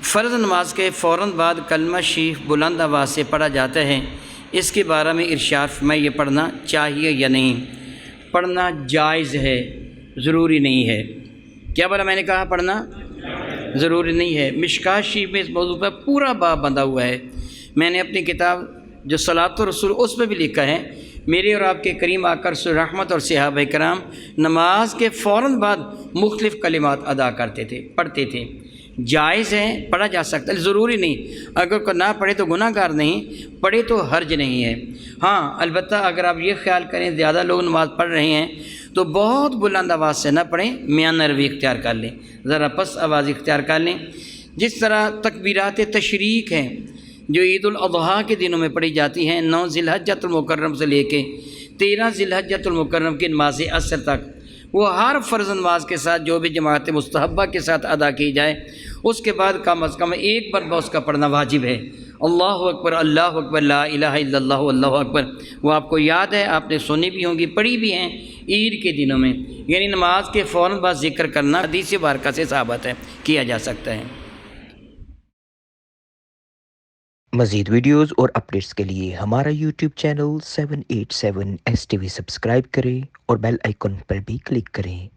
فرض نماز کے فوراً بعد کلمہ شریف بلند آواز سے پڑھا جاتا ہے، اس کے بارے میں ارشاد فرمائے یہ پڑھنا چاہیے یا نہیں؟ پڑھنا جائز ہے، ضروری نہیں ہے۔ کیا بولا میں نے؟ کہا پڑھنا ضروری نہیں ہے۔ مشکوٰۃ شریف میں اس موضوع پر پورا باب بندھا ہوا ہے۔ میں نے اپنی کتاب جو صلاۃ الرسول اس میں بھی لکھا ہے، میرے اور آپ کے کریم آقا رسول رحمت اور صحابہ کرام نماز کے فوراً بعد مختلف کلمات ادا کرتے تھے، پڑھتے تھے۔ جائز ہے، پڑھا جا سکتا ہے، ضروری نہیں۔ اگر کوئی نہ پڑھے تو گناہ گار نہیں، پڑھے تو حرج نہیں ہے۔ ہاں البتہ اگر آپ یہ خیال کریں زیادہ لوگ نماز پڑھ رہے ہیں تو بہت بلند آواز سے نہ پڑھیں، میانہ روی اختیار کر لیں، ذرا پس آواز اختیار کر لیں۔ جس طرح تکبیرات تشریق ہیں جو عید الاضحیٰ کے دنوں میں پڑھی جاتی ہیں، 9 ذی الحجۃ المکرم سے لے کے 13 ذی الحجۃ المکرم کی نماز عصر تک، وہ ہر فرض نماز کے ساتھ جو بھی جماعت مستحبہ کے ساتھ ادا کی جائے، اس کے بعد کم از کم ایک مرتبہ اس کا پڑھنا واجب ہے۔ اللہ اکبر، اللہ اکبر، لا الہ الا اللہ، اللہ اکبر۔ وہ آپ کو یاد ہے، آپ نے سنی بھی ہوں گی، پڑھی بھی ہیں عید کے دنوں میں، یعنی نماز کے فوراً بعد ذکر کرنا حدیث مبارکہ سے ثابت ہے، کیا جا سکتا ہے۔ مزید ویڈیوز اور اپڈیٹس کے لیے ہمارا یوٹیوب چینل 787 STV سبسکرائب کریں اور بیل آئیکن پر بھی کلک کریں۔